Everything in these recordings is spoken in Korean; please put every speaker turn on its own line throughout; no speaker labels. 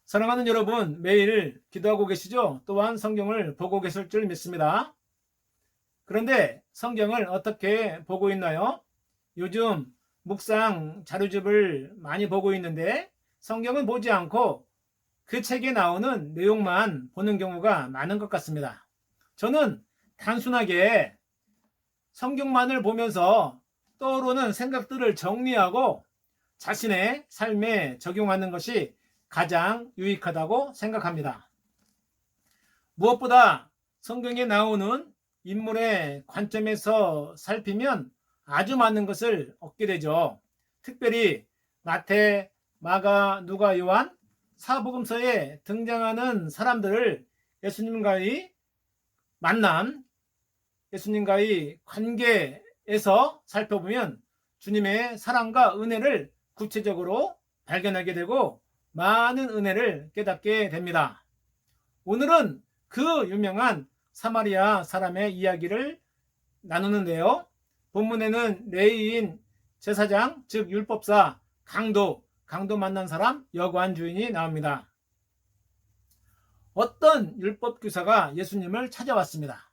사랑하는 여러분, 매일 기도하고 계시죠? 또한 성경을 보고 계실 줄 믿습니다. 그런데 성경을 어떻게 보고 있나요? 요즘 묵상 자료집을 많이 보고 있는데 성경은 보지 않고 그 책에 나오는 내용만 보는 경우가 많은 것 같습니다. 저는 단순하게 성경만을 보면서 떠오르는 생각들을 정리하고 자신의 삶에 적용하는 것이 가장 유익하다고 생각합니다. 무엇보다 성경에 나오는 인물의 관점에서 살피면 아주 많은 것을 얻게 되죠. 특별히 마태, 마가, 누가, 요한, 사복음서에 등장하는 사람들을 예수님과의 만남, 예수님과의 관계에서 살펴보면 주님의 사랑과 은혜를 구체적으로 발견하게 되고 많은 은혜를 깨닫게 됩니다. 오늘은 그 유명한 사마리아 사람의 이야기를 나누는데요. 본문에는 레위인 제사장, 즉 율법사 강도 만난 사람 여관 주인이 나옵니다. 어떤 율법교사가 예수님을 찾아왔습니다.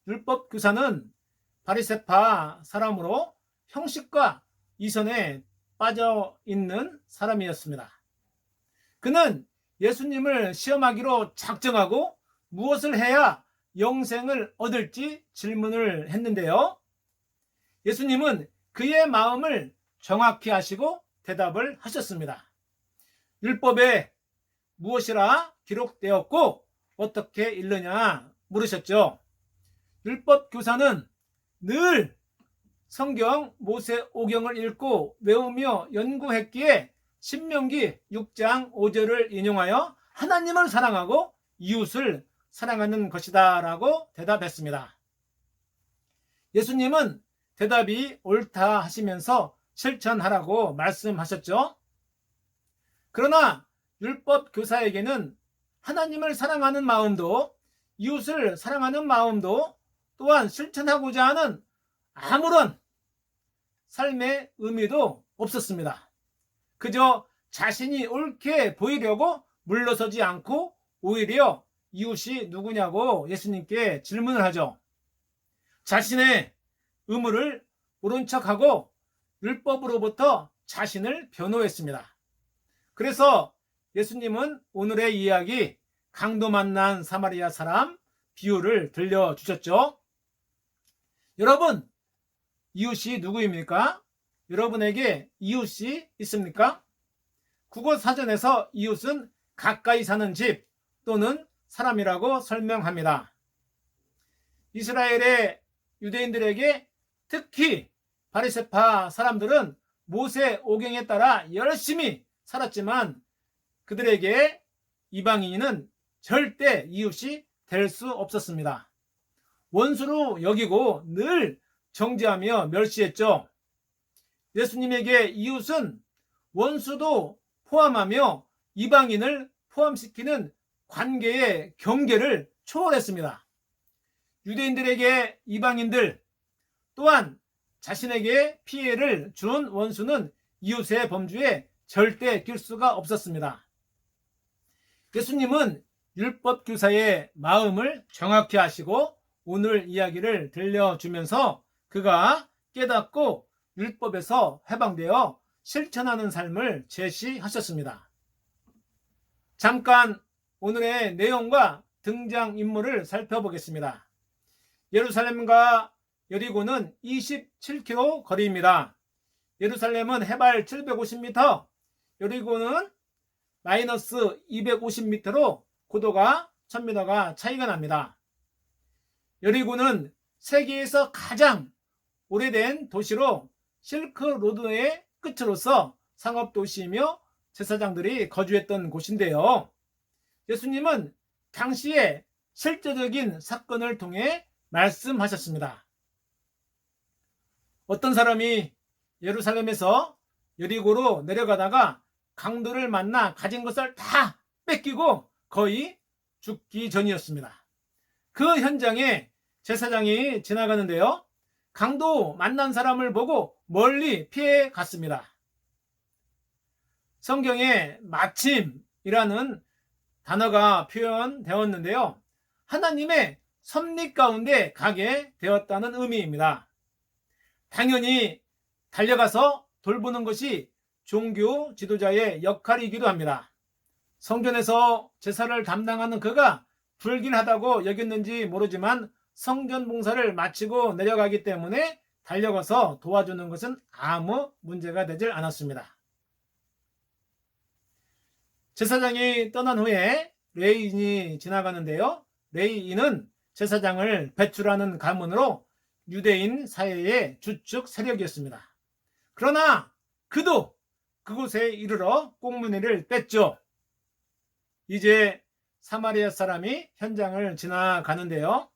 율법교사는 바리새파 사람으로 형식과 이선에 빠져 있는 사람이었습니다. 그는 예수님을 시험하기로 작정하고 무엇을 해야 영생을 얻을지 질문을 했는데요. 예수님은 그의 마음을 정확히 아시고 대답을 하셨습니다. 율법에 무엇이라 기록되었고 어떻게 읽느냐 물으셨죠. 율법 교사는 늘 성경 모세오경을 읽고 외우며 연구했기에 신명기 6장 5절을 인용하여 하나님을 사랑하고 이웃을 사랑하는 것이다 라고 대답했습니다. 예수님은 대답이 옳다 하시면서 실천하라고 말씀하셨죠. 그러나 율법 교사에게는 하나님을 사랑하는 마음도 이웃을 사랑하는 마음도 또한 실천하고자 하는 아무런 삶의 의미도 없었습니다. 그저 자신이 옳게 보이려고 물러서지 않고 오히려 이웃이 누구냐고 예수님께 질문을 하죠. 자신의 의무를 모른 척하고 율법으로부터 자신을 변호했습니다. 그래서 예수님은 오늘의 이야기 강도 만난 사마리아 사람 비유를 들려주셨죠. 여러분, 이웃이 누구입니까? 여러분에게 이웃이 있습니까? 국어사전에서 이웃은 가까이 사는 집 또는 사람이라고 설명합니다. 이스라엘의 유대인들에게 특히 바리새파 사람들은 모세 오경에 따라 열심히 살았지만 그들에게 이방인은 절대 이웃이 될 수 없었습니다. 원수로 여기고 늘 정죄하며 멸시했죠. 예수님에게 이웃은 원수도 포함하며 이방인을 포함시키는 관계의 경계를 초월했습니다. 유대인들에게 이방인들 또한 자신에게 피해를 준 원수는 이웃의 범주에 절대 낄 수가 없었습니다. 예수님은 율법 교사의 마음을 정확히 아시고 오늘 이야기를 들려주면서 그가 깨닫고 율법에서 해방되어 실천하는 삶을 제시하셨습니다. 잠깐 오늘의 내용과 등장인물을 살펴보겠습니다. 예루살렘과 여리고는 27km 거리입니다. 예루살렘은 해발 750m, 여리고는 마이너스 250m로 고도가 1000m가 차이가 납니다. 여리고는 세계에서 가장 오래된 도시로 실크로드의 끝으로서 상업도시이며 제사장들이 거주했던 곳인데요. 예수님은 당시의 실제적인 사건을 통해 말씀하셨습니다. 어떤 사람이 예루살렘에서 여리고로 내려가다가 강도를 만나 가진 것을 다 뺏기고 거의 죽기 전이었습니다. 그 현장에 제사장이 지나가는데요. 강도 만난 사람을 보고 멀리 피해 갔습니다. 성경에 마침이라는 단어가 표현되었는데요. 하나님의 섭리 가운데 가게 되었다는 의미입니다. 당연히 달려가서 돌보는 것이 종교 지도자의 역할이기도 합니다. 성전에서 제사를 담당하는 그가 불길하다고 여겼는지 모르지만 성전 봉사를 마치고 내려가기 때문에 달려가서 도와주는 것은 아무 문제가 되질 않았습니다. 제사장이 떠난 후에 레위인이 지나가는데요. 레위인은 제사장을 배출하는 가문으로 유대인 사회의 주축 세력이었습니다. 그러나 그도 그곳에 이르러 꽁무니를 뺐죠. 이제 사마리아 사람이 현장을 지나가는데요.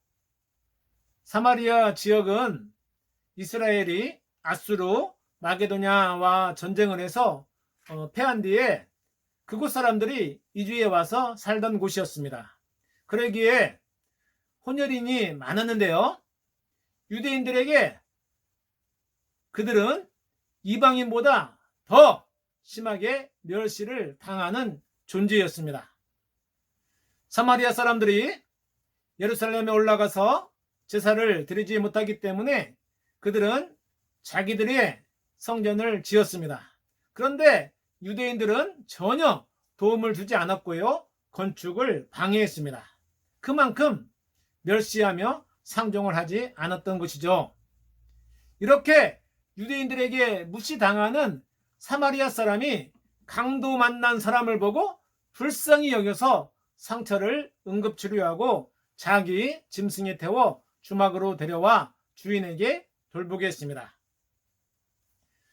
사마리아 지역은 이스라엘이 아수르, 마게도냐와 전쟁을 해서 패한 뒤에 그곳 사람들이 이주해 와서 살던 곳이었습니다. 그러기에 혼혈인이 많았는데요. 유대인들에게 그들은 이방인보다 더 심하게 멸시를 당하는 존재였습니다. 사마리아 사람들이 예루살렘에 올라가서 제사를 드리지 못하기 때문에 그들은 자기들의 성전을 지었습니다. 그런데 유대인들은 전혀 도움을 주지 않았고요. 건축을 방해했습니다. 그만큼 멸시하며 상종을 하지 않았던 것이죠. 이렇게 유대인들에게 무시당하는 사마리아 사람이 강도 만난 사람을 보고 불쌍히 여겨서 상처를 응급치료하고 자기 짐승에 태워 주막으로 데려와 주인에게 돌보게 했습니다.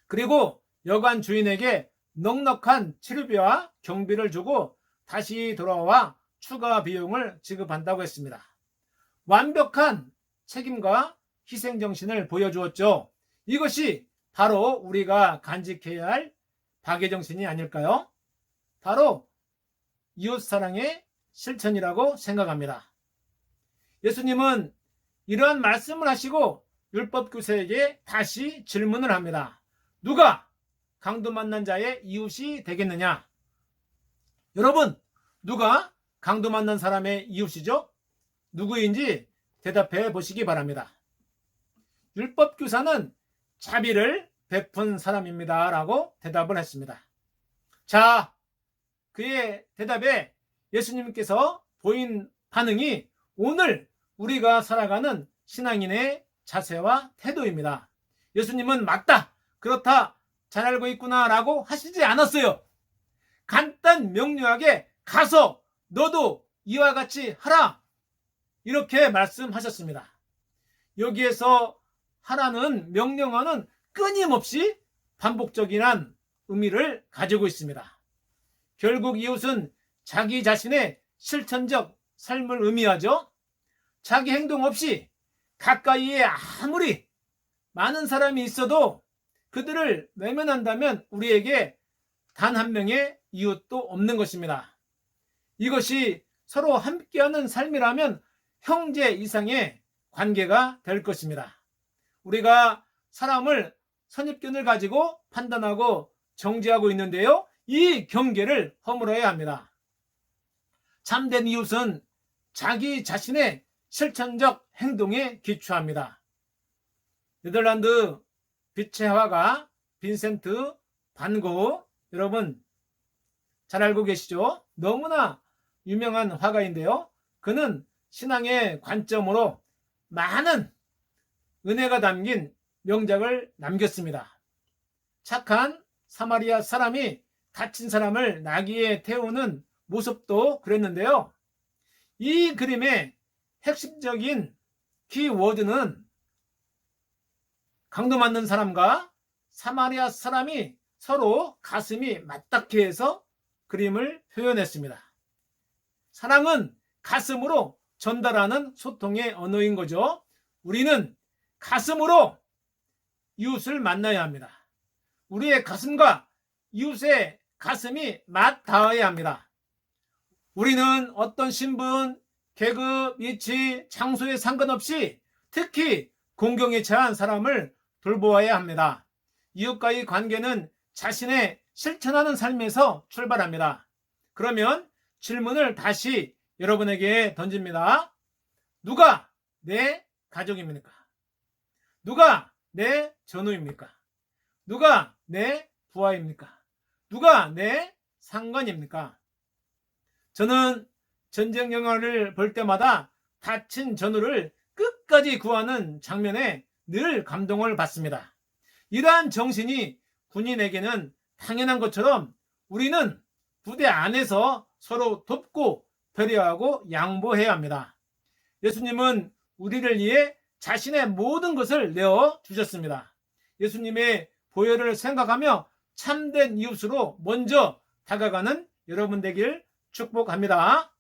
그리고 여관 주인에게 넉넉한 치료비와 경비를 주고 다시 돌아와 추가 비용을 지급한다고 했습니다. 완벽한 책임과 희생정신을 보여주었죠. 이것이 바로 우리가 간직해야 할 박애정신이 아닐까요? 바로 이웃사랑의 실천이라고 생각합니다. 예수님은 이러한 말씀을 하시고 율법교사에게 다시 질문을 합니다. 누가 강도 만난 자의 이웃이 되겠느냐? 여러분, 누가 강도 만난 사람의 이웃이죠? 누구인지 대답해 보시기 바랍니다. 율법교사는 자비를 베푼 사람입니다. 라고 대답을 했습니다. 자, 그의 대답에 예수님께서 보인 반응이 오늘 우리가 살아가는 신앙인의 자세와 태도입니다. 예수님은 맞다, 그렇다, 잘 알고 있구나 라고 하시지 않았어요. 간단 명료하게 가서 너도 이와 같이 하라, 이렇게 말씀하셨습니다. 여기에서 하라는 명령어는 끊임없이 반복적인 의미를 가지고 있습니다. 결국 이웃은 자기 자신의 실천적 삶을 의미하죠. 자기 행동 없이 가까이에 아무리 많은 사람이 있어도 그들을 외면한다면 우리에게 단 한 명의 이웃도 없는 것입니다. 이것이 서로 함께하는 삶이라면 형제 이상의 관계가 될 것입니다. 우리가 사람을 선입견을 가지고 판단하고 정죄하고 있는데요. 이 경계를 허물어야 합니다. 참된 이웃은 자기 자신의 실천적 행동에 기초합니다. 네덜란드 빛의 화가 빈센트 반 고흐, 여러분 잘 알고 계시죠? 너무나 유명한 화가인데요. 그는 신앙의 관점으로 많은 은혜가 담긴 명작을 남겼습니다. 착한 사마리아 사람이 갇힌 사람을 나귀에 태우는 모습도 그랬는데요. 이 그림의 핵심적인 키워드는 강도 맞는 사람과 사마리아 사람이 서로 가슴이 맞닿게 해서 그림을 표현했습니다. 사랑은 가슴으로 전달하는 소통의 언어인 거죠. 우리는 가슴으로 이웃을 만나야 합니다. 우리의 가슴과 이웃의 가슴이 맞닿아야 합니다. 우리는 어떤 신분, 계급, 위치, 장소에 상관없이 특히 공경에 처한 사람을 돌보아야 합니다. 이웃과의 관계는 자신의 실천하는 삶에서 출발합니다. 그러면 질문을 다시 여러분에게 던집니다. 누가 내 가족입니까? 누가 내 전우입니까? 누가 내 부하입니까? 누가 내 상관입니까? 저는 전쟁 영화를 볼 때마다 다친 전우를 끝까지 구하는 장면에 늘 감동을 받습니다. 이러한 정신이 군인에게는 당연한 것처럼 우리는 부대 안에서 서로 돕고 배려하고 양보해야 합니다. 예수님은 우리를 위해 자신의 모든 것을 내어 주셨습니다. 예수님의 보혈을 생각하며 참된 이웃으로 먼저 다가가는 여러분 되길 축복합니다.